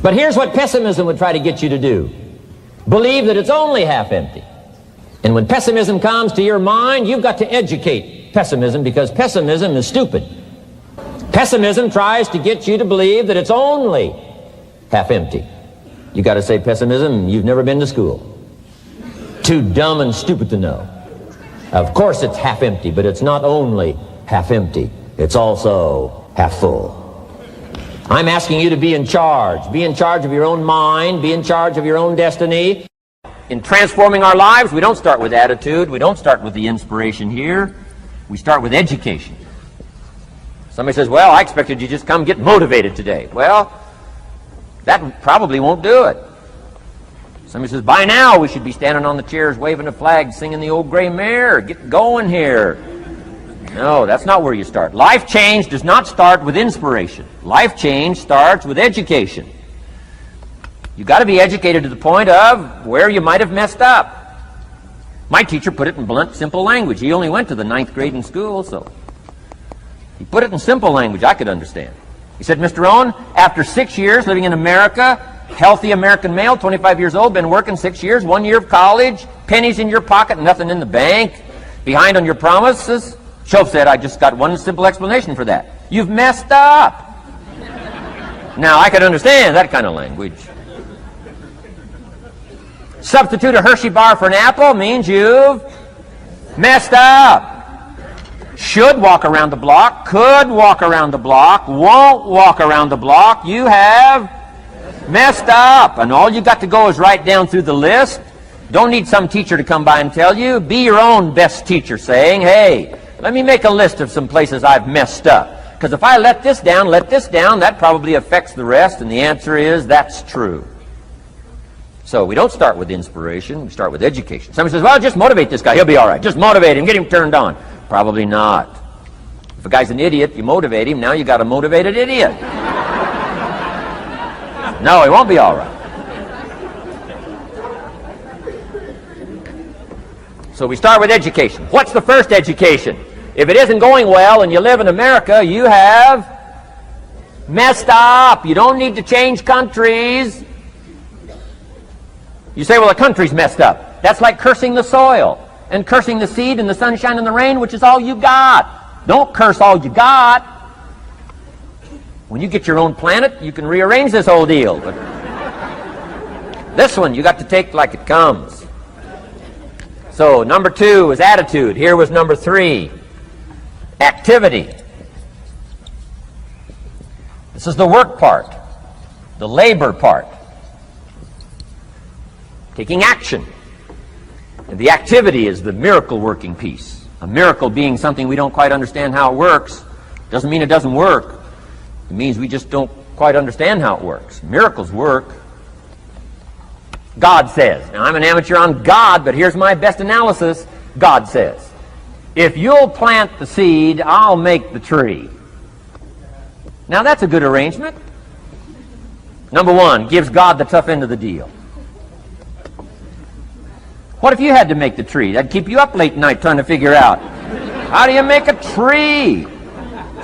But here's what pessimism would try to get you to do. Believe that it's only half empty. And when pessimism comes to your mind, you've got to educate pessimism, because pessimism is stupid. Pessimism tries to get you to believe that it's only half empty. You got to say, pessimism, you've never been to school. Too dumb and stupid to know. Of course it's half empty, but it's not only half empty. It's also half full. I'm asking you to be in charge. Be in charge of your own mind. Be in charge of your own destiny. In transforming our lives, we don't start with attitude. We don't start with the inspiration here. We start with education. Somebody says, well, I expected you to just come get motivated today. Well, that probably won't do it. Somebody says, by now we should be standing on the chairs, waving a flag, singing the old gray mare. Get going here. No, that's not where you start. Life change does not start with inspiration. Life change starts with education. You've got to be educated to the point of where you might have messed up. My teacher put it in blunt, simple language. He only went to the 9th grade in school, so he put it in simple language I could understand. He said, Mr. Rohn, after 6 years living in America, healthy American male, 25 years old, been working 6 years, 1 year of college, pennies in your pocket, nothing in the bank, behind on your promises. Shoaff said, I just got one simple explanation for that. You've messed up. Now, I could understand that kind of language. Substitute a Hershey bar for an apple means you've messed up. Should walk around the block, could walk around the block, won't walk around the block. You have messed up. And all you got to go is write down through the list. Don't need some teacher to come by and tell you. Be your own best teacher, saying, hey, let me make a list of some places I've messed up. Because if I let this down, that probably affects the rest. And the answer is, that's true. So we don't start with inspiration. We start with education. Somebody says, well, just motivate this guy. He'll be all right. Just motivate him. Get him turned on. Probably not. If a guy's an idiot, you motivate him. Now you got a motivated idiot. No, he won't be all right. So we start with education. What's the first education? If it isn't going well and you live in America, you have messed up. You don't need to change countries. You say, well, the country's messed up. That's like cursing the soil and cursing the seed and the sunshine and the rain, which is all you got. Don't curse all you got. When you get your own planet, you can rearrange this whole deal. But this one, you got to take like it comes. So number 2 is attitude. Here was number 3, activity. This is the work part, the labor part. Taking action. And the activity is the miracle working piece. A miracle being something we don't quite understand how it works. Doesn't mean it doesn't work. It means we just don't quite understand how it works. Miracles work. God says. Now, I'm an amateur on God, but here's my best analysis. God says, if you'll plant the seed, I'll make the tree. Now, that's a good arrangement. Number 1, gives God the tough end of the deal. What if you had to make the tree? That'd keep you up late at night trying to figure out, how do you make a tree?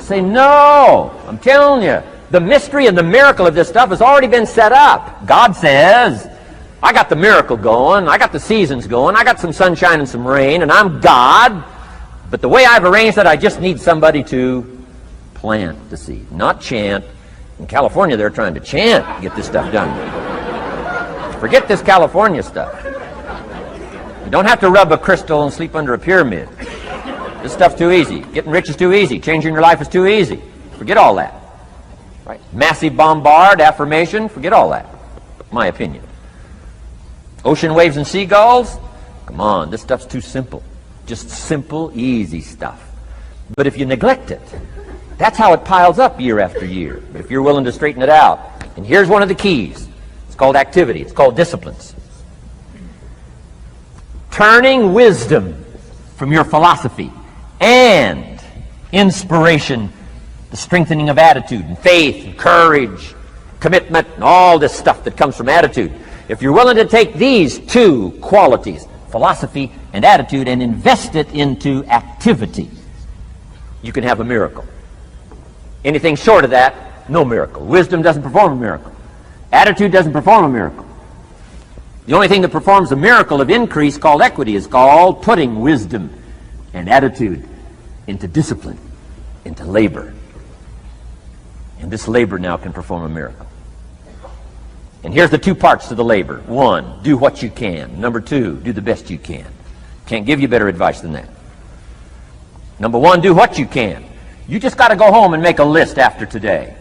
Say, no, I'm telling you, the mystery and the miracle of this stuff has already been set up. God says, I got the miracle going, I got the seasons going, I got some sunshine and some rain, and I'm God, but the way I've arranged it, I just need somebody to plant the seed, not chant. In California, they're trying to chant to get this stuff done. Forget this California stuff. You don't have to rub a crystal and sleep under a pyramid. This stuff's too easy. Getting rich is too easy. Changing your life is too easy. Forget all that. Right? Massive bombard, affirmation, forget all that. My opinion. Ocean waves and seagulls, come on, this stuff's too simple. Just simple, easy stuff. But if you neglect it, that's how it piles up year after year. But if you're willing to straighten it out, and here's one of the keys. It's called activity. It's called disciplines. Turning wisdom from your philosophy and inspiration, the strengthening of attitude and faith and courage, commitment, and all this stuff that comes from attitude. If you're willing to take these 2 qualities, philosophy and attitude, and invest it into activity, you can have a miracle. Anything short of that, no miracle. Wisdom doesn't perform a miracle. Attitude doesn't perform a miracle. The only thing that performs a miracle of increase called equity is called putting wisdom and attitude into discipline, into labor. And this labor now can perform a miracle. And here's the two parts to the labor. One, do what you can. Number two, do the best you can. Can't give you better advice than that. Number one, do what you can. You just got to go home and make a list after today.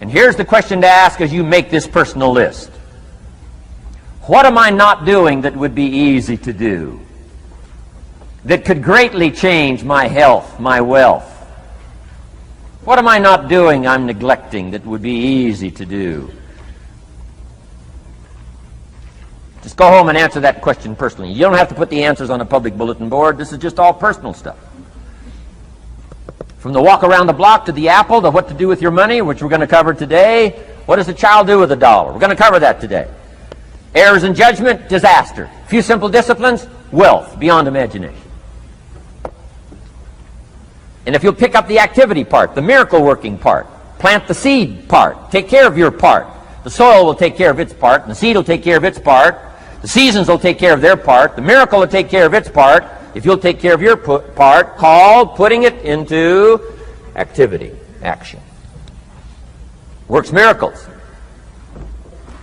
And here's the question to ask as you make this personal list. What am I not doing that would be easy to do? That could greatly change my health, my wealth? What am I not doing I'm neglecting that would be easy to do? Just go home and answer that question personally. You don't have to put the answers on a public bulletin board. This is just all personal stuff. From the walk around the block to the apple to what to do with your money, which we're going to cover today. What does a child do with $1? We're going to cover that today. Errors in judgment, disaster. Few simple disciplines, wealth beyond imagination. And if you'll pick up the activity part, the miracle working part, plant the seed part, take care of your part. The soil will take care of its part, and the seed will take care of its part. The seasons will take care of their part. The miracle will take care of its part. If you'll take care of your part, called putting it into activity, action. Works miracles.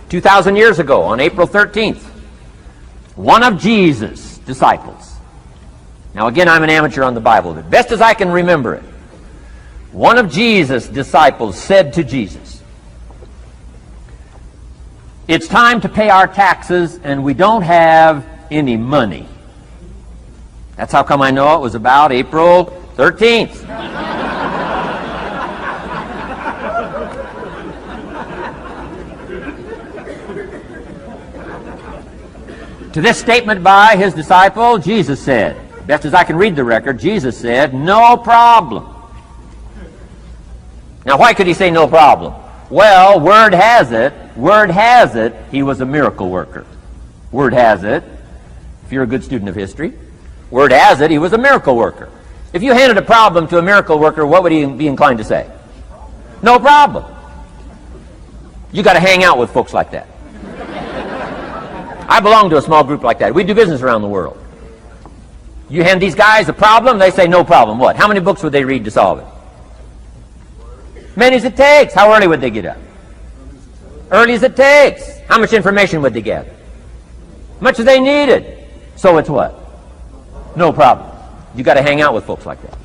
2,000 years ago, on April 13th, one of Jesus' disciples. Now again, I'm an amateur on the Bible, but best as I can remember it, one of Jesus' disciples said to Jesus, "It's time to pay our taxes and we don't have any money." That's how come I know it was about April 13th. To this statement by his disciple, Jesus said, best as I can read the record, Jesus said, "No problem." Now, why could he say no problem? Well, word has it, he was a miracle worker. Word has it, if you're a good student of history, word has it, he was a miracle worker. If you handed a problem to a miracle worker, what would he be inclined to say? No problem. You got to hang out with folks like that. I belong to a small group like that. We do business around the world. You hand these guys a problem, they say no problem. What? How many books would they read to solve it? Many as it takes. How early would they get up? Early as it takes. How much information would they gather? Much as they needed. So it's what? No problem. You got to hang out with folks like that.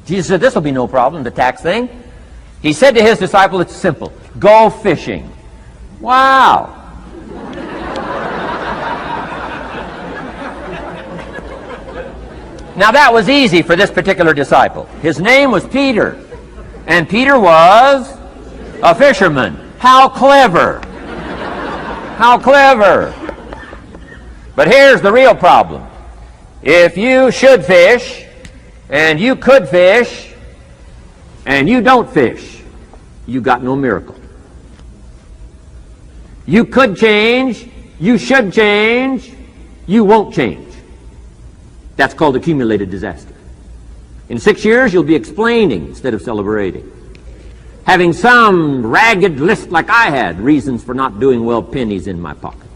Jesus said this will be no problem, the tax thing. He said to his disciple, it's simple. Go fishing. Wow. Now that was easy for this particular disciple. His name was Peter. And Peter was a fisherman. How clever. How clever. But here's the real problem. If you should fish, and you could fish, and you don't fish, you got no miracle. You could change, you should change, you won't change. That's called accumulated disaster. In 6 years, you'll be explaining instead of celebrating. Having some ragged list like I had, reasons for not doing well, pennies in my pocket.